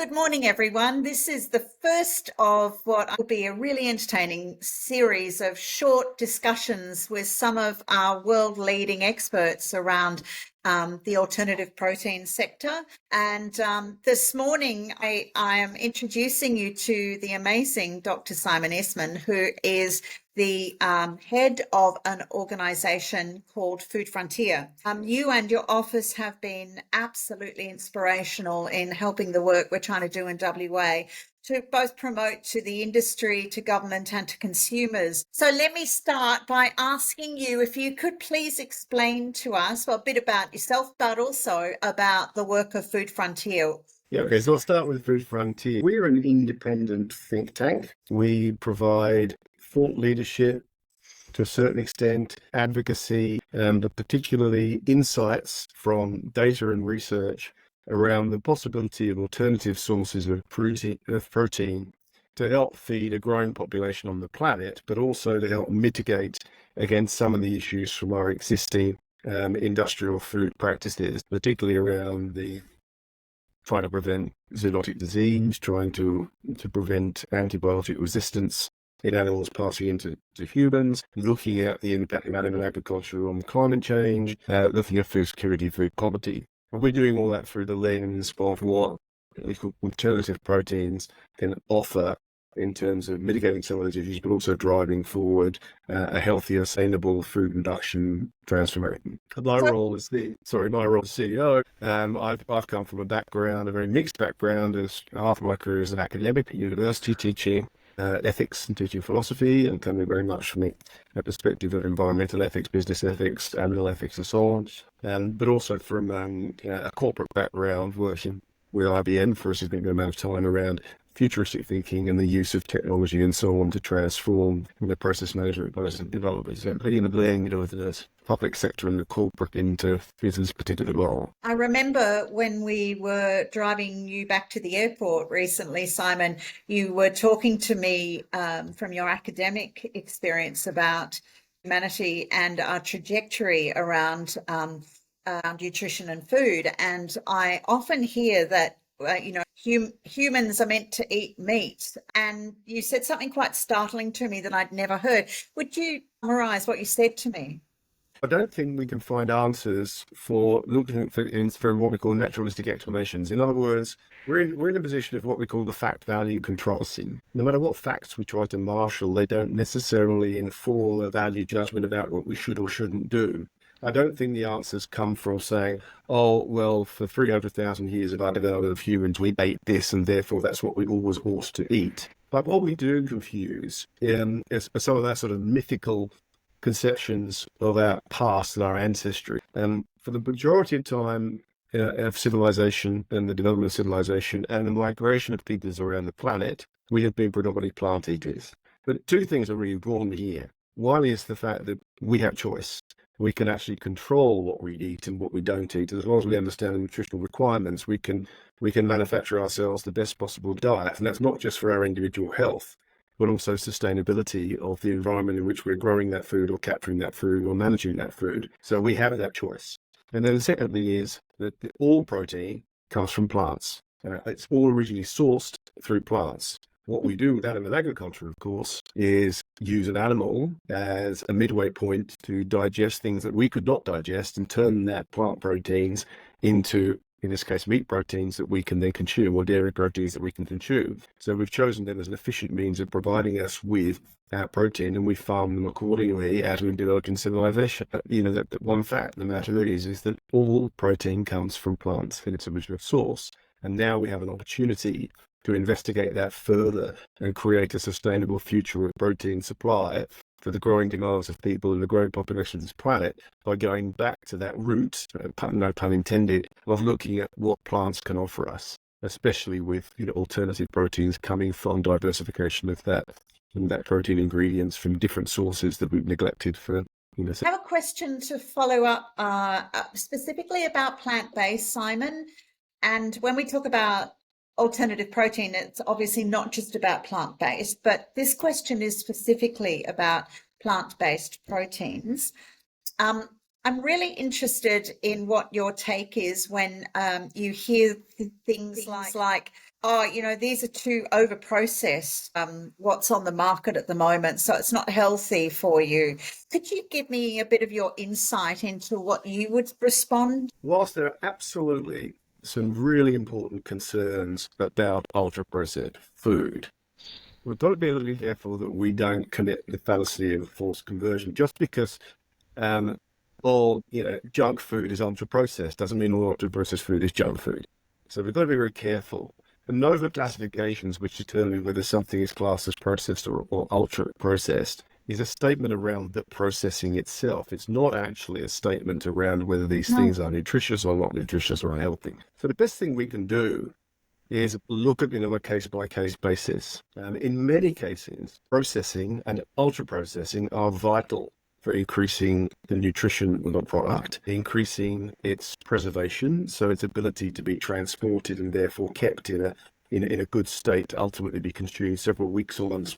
Good morning, everyone. This is the first of what will be a really entertaining series of short discussions with some of our world-leading experts around the alternative protein sector. And this morning, I am introducing you to the amazing Dr. Simon Eassom, who is the head of an organisation called Food Frontier. You and your office have been absolutely inspirational in helping the work we're trying to do in WA to both promote to the industry, to government and to consumers. So let me start by asking you if you could please explain to us a bit about yourself, but also about the work of Food Frontier. Yeah, okay, so I'll start with Food Frontier. We're an independent think tank. We provide thought leadership, to a certain extent, advocacy, but particularly insights from data and research around the possibility of alternative sources of protein to help feed a growing population on the planet, but also to help mitigate against some of the issues from our existing industrial food practices, particularly around the trying to prevent zoonotic disease, trying to prevent antibiotic resistance in animals passing into humans, looking at the impact of animal agriculture on climate change, looking at food security, food poverty. And we're doing all that through the lens of what alternative proteins can offer in terms of mitigating some of those issues, but also driving forward a healthier, sustainable food production transformation. My role as CEO, I've come from a very mixed background, as half of my career as an academic at university teaching ethics and teaching philosophy, and coming very much from a perspective of environmental ethics, business ethics, animal ethics, and so on. But also from a corporate background, working with IBM for a significant amount of time around futuristic thinking and the use of technology and so on to transform the process management and development. So putting the blend of the public sector and the corporate into this particular role. I remember when we were driving you back to the airport recently, Simon, you were talking to me from your academic experience about humanity and our trajectory around nutrition and food. And I often hear that humans are meant to eat meat. And you said something quite startling to me that I'd never heard. Would you summarize what you said to me? I don't think we can find answers for looking for what we call naturalistic explanations. In other words, we're in a position of what we call the fact-value controversy. No matter what facts we try to marshal, they don't necessarily inform a value judgment about what we should or shouldn't do. I don't think the answers come from saying, oh, well, for 300,000 years of our development of humans, we ate this, and therefore that's what we always ought to eat. But what we do confuse is some of that sort of mythical conceptions of our past and our ancestry. And for the majority of time of civilization and the development of civilization and the migration of peoples around the planet, we have been predominantly plant eaters. But two things are really important here. One is the fact that we have choice. We can actually control what we eat and what we don't eat. As long as we understand the nutritional requirements, we can manufacture ourselves the best possible diet. And that's not just for our individual health, but also sustainability of the environment in which we're growing that food or capturing that food or managing that food. So we have that choice. And then the second thing is that all protein comes from plants. It's all originally sourced through plants. What we do with animal agriculture, of course, is use an animal as a midway point to digest things that we could not digest and turn that plant proteins into, in this case, meat proteins that we can then consume, or dairy proteins that we can consume. So we've chosen them as an efficient means of providing us with our protein, and we farm them accordingly as we develop in civilization. That one fact of the matter is that all protein comes from plants in its original source. And now we have an opportunity to investigate that further and create a sustainable future of protein supply for the growing demands of people and the growing population of this planet by going back to that root, no pun intended, of looking at what plants can offer us, especially with alternative proteins coming from diversification of that protein ingredients from different sources that we've neglected for. I have a question to follow up specifically about plant-based, Simon. And when we talk about alternative protein, it's obviously not just about plant-based, but this question is specifically about plant-based proteins. I'm really interested in what your take is when you hear things like, oh, these are too over processed, what's on the market at the moment, so it's not healthy for you. Could you give me a bit of your insight into what you would respond? Whilst there are absolutely some really important concerns about ultra processed food, we've got to be a little careful that we don't commit the fallacy of forced conversion. Just because um, all junk food is ultra processed doesn't mean all ultra processed food is junk food. So we've got to be very careful. And know the classifications which determine whether something is classed as processed or ultra processed is a statement around the processing itself. It's not actually a statement around whether these No. things are nutritious or not nutritious or unhealthy. So the best thing we can do is look at it on a case-by-case basis. In many cases, processing and ultra-processing are vital for increasing the nutrition of the product, increasing its preservation, so its ability to be transported and therefore kept in a good state to ultimately be consumed several weeks or months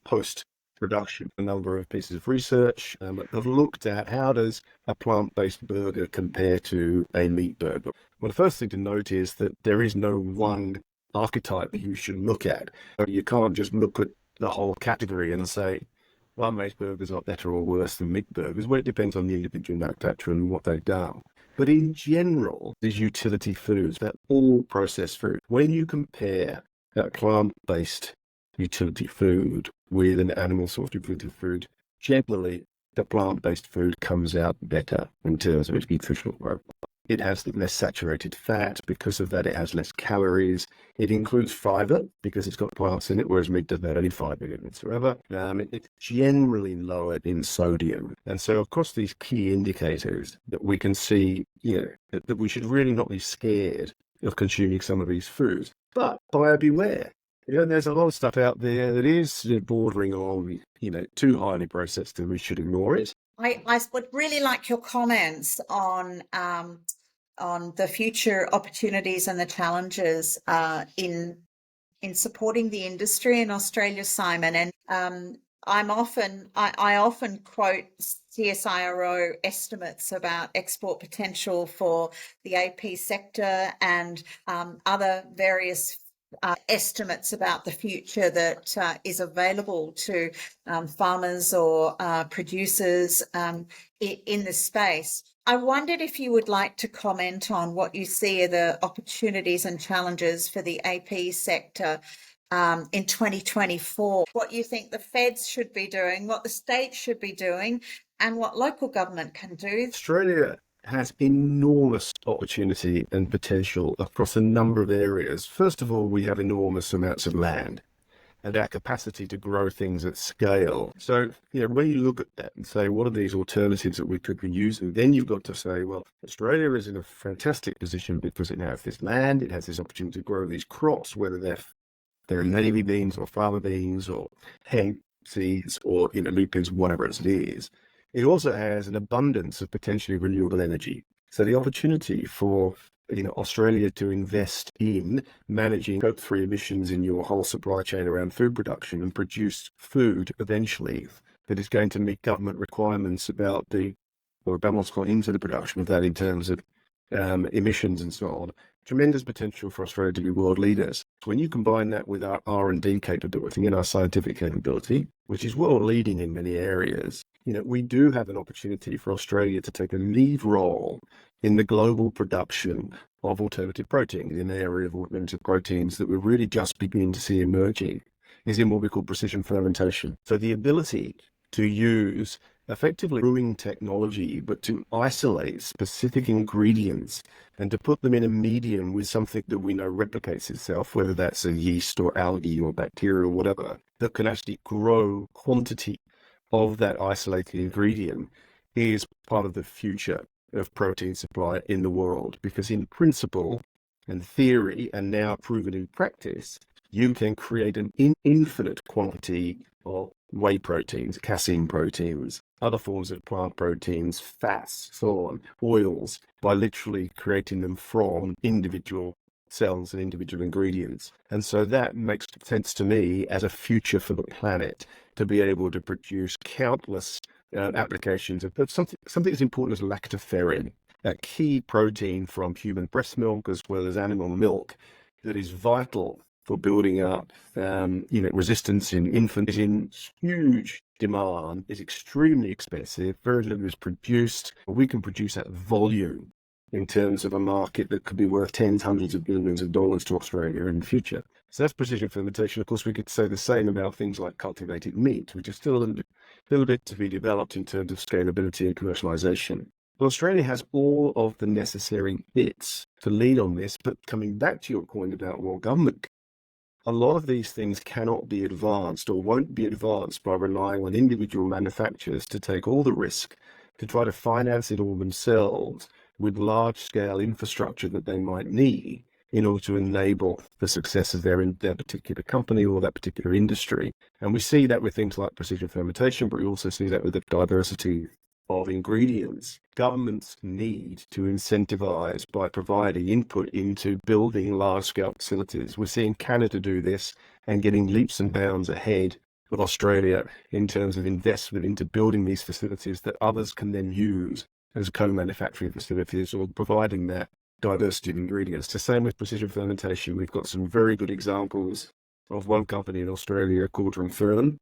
post production. A number of pieces of research have looked at how does a plant-based burger compare to a meat burger. Well, the first thing to note is that there is no one archetype you should look at. You can't just look at the whole category and say, plant-based burgers are better or worse than meat burgers. Well, it depends on the individual manufacturer and what they've done. But in general, these utility foods, they're all processed food. When you compare a plant-based utility food with an animal source utility food, generally the plant-based food comes out better in terms of its nutritional profile. It has less saturated fat. Because of that, it has less calories. It includes fiber because it's got plants in it, whereas meat doesn't have any fiber in it whatsoever. It's generally lower in sodium. And so across these key indicators that we can see, that we should really not be scared of consuming some of these foods. But buyer beware. There's a lot of stuff out there that is bordering on, too highly processed, and we should ignore it. I would really like your comments on the future opportunities and the challenges in supporting the industry in Australia, Simon. And I often quote CSIRO estimates about export potential for the AP sector and other various estimates about the future that is available to farmers or producers in this space. I wondered if you would like to comment on what you see are the opportunities and challenges for the AP sector in 2024, what you think the feds should be doing, what the states should be doing, and what local government can do. Australia has enormous opportunity and potential across a number of areas. First of all, we have enormous amounts of land and our capacity to grow things at scale. So, when you look at that and say, what are these alternatives that we could be using? Then you've got to say, well, Australia is in a fantastic position because it has this land, it has this opportunity to grow these crops, whether they're navy beans or farmer beans or hemp seeds or, lupins, whatever it is. It also has an abundance of potentially renewable energy. So the opportunity for Australia to invest in managing Scope 3 emissions in your whole supply chain around food production and produce food eventually that is going to meet government requirements about what's gone into the production of that in terms of emissions and so on. Tremendous potential for Australia to be world leaders. When you combine that with our R&D capability and our scientific capability, which is world leading in many areas, we do have an opportunity for Australia to take a lead role in the global production of alternative proteins. In the area of alternative proteins that we're really just beginning to see emerging is in what we call precision fermentation. So the ability to use effectively brewing technology, but to isolate specific ingredients and to put them in a medium with something that we know replicates itself, whether that's a yeast or algae or bacteria or whatever, that can actually grow quantity of that isolated ingredient, is part of the future of protein supply in the world. Because in principle and theory, and now proven in practice, you can create an infinite quantity of whey proteins, casein proteins, other forms of plant proteins, fats, so on, oils, by literally creating them from individual cells and individual ingredients. And so that makes sense to me as a future for the planet, to be able to produce countless applications of something as important as lactoferrin, a key protein from human breast milk as well as animal milk that is vital for building up, resistance in infants. In huge demand, is extremely expensive. Very little is produced. We can produce that volume in terms of a market that could be worth tens, hundreds of billions of dollars to Australia in the future. So that's precision fermentation. Of course, we could say the same about things like cultivated meat, which is still a little bit to be developed in terms of scalability and commercialization. Well, Australia has all of the necessary bits to lead on this, but coming back to your point about what government, a lot of these things cannot be advanced or won't be advanced by relying on individual manufacturers to take all the risk, to try to finance it all themselves with large-scale infrastructure that they might need in order to enable the success of their particular company or that particular industry. And we see that with things like precision fermentation, but we also see that with the diversity of ingredients. Governments need to incentivize by providing input into building large-scale facilities. We're seeing Canada do this and getting leaps and bounds ahead of Australia in terms of investment into building these facilities that others can then use as co-manufacturing facilities or providing that diversity of ingredients. The same with precision fermentation. We've got some very good examples of one company in Australia called Firm,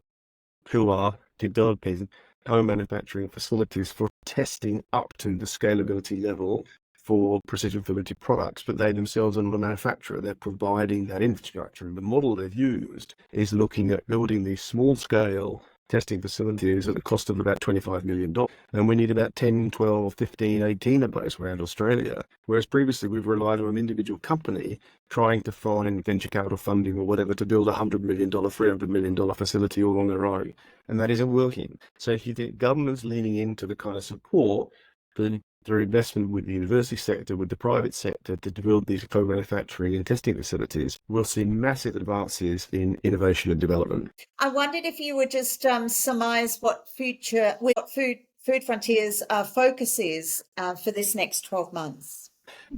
who are developing co-manufacturing facilities for testing up to the scalability level for precision fermented products, but they themselves are not a manufacturer. They're providing that infrastructure. And the model they've used is looking at building these small-scale testing facilities at the cost of about $25 million. And we need about 10, 12, 15, 18 of those around Australia. Whereas previously we've relied on an individual company trying to find venture capital funding or whatever to build a $100 million, $300 million facility all on their own. And that isn't working. So if you think governments leaning into the kind of support through investment with the university sector, with the private sector to build these co-manufacturing and testing facilities, we'll see massive advances in innovation and development. I wondered if you would just surmise what Food Frontiers focus is for this next 12 months.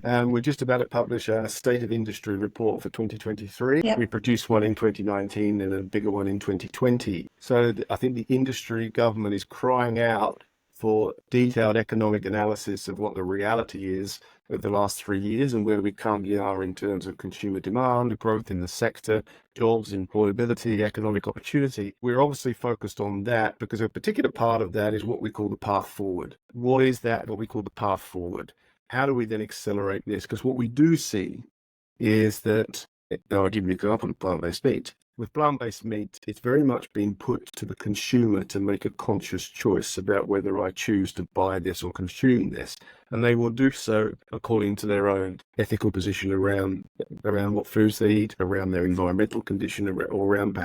We're just about to publish our State of Industry report for 2023. Yep. We produced one in 2019 and a bigger one in 2020. So I think the industry government is crying out for detailed economic analysis of what the reality is of the last 3 years and where we currently are in terms of consumer demand, growth in the sector, jobs, employability, economic opportunity. We're obviously focused on that because a particular part of that is what we call the path forward. What is that, what we call the path forward? How do we then accelerate this? Because what we do see is that, I'll give you an example of plant-based meat. With plant-based meat, it's very much been put to the consumer to make a conscious choice about whether I choose to buy this or consume this. And they will do so according to their own ethical position around what foods they eat, around their environmental condition, or around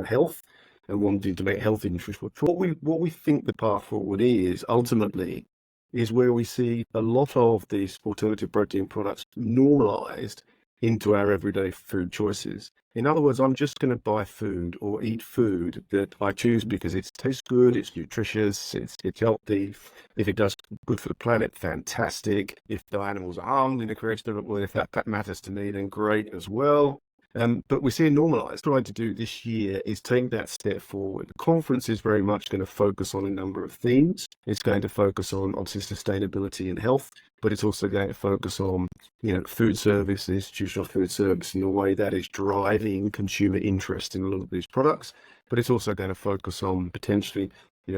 health, and wanting to make healthy nutrition. What we think the path forward is, ultimately, is where we see a lot of these alternative protein products normalized into our everyday food choices. In other words, I'm just going to buy food or eat food that I choose because it tastes good, it's nutritious, it's healthy. If it does good for the planet, fantastic. If the animals are harmed in a creation, well, if that matters to me, then great as well. But we see it normalised. Trying to do this year is take that step forward. The conference is very much going to focus on a number of themes. It's going to focus on obviously sustainability and health, but it's also going to focus on, food service, institutional food service, in the way that is driving consumer interest in a lot of these products. But it's also going to focus on potentially,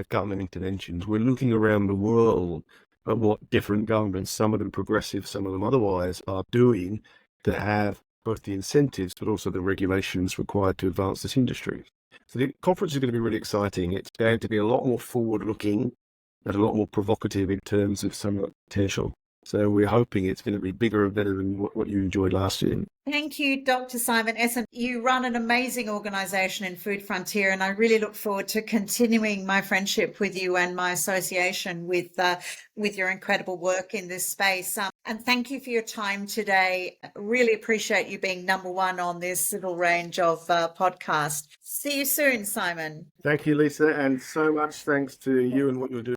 government interventions. We're looking around the world at what different governments, some of them progressive, some of them otherwise, are doing to have both the incentives but also the regulations required to advance this industry. So the conference is going to be really exciting. It's going to be a lot more forward-looking and a lot more provocative in terms of some of the potential. So we're hoping it's going to be bigger and better than what you enjoyed last year. Thank you, Dr. Simon Eassom. You run an amazing organisation in Food Frontier, and I really look forward to continuing my friendship with you and my association with your incredible work in this space. And thank you for your time today. Really appreciate you being number one on this little range of podcast. See you soon, Simon. Thank you, Lisa, and so much thanks to you and what you're doing.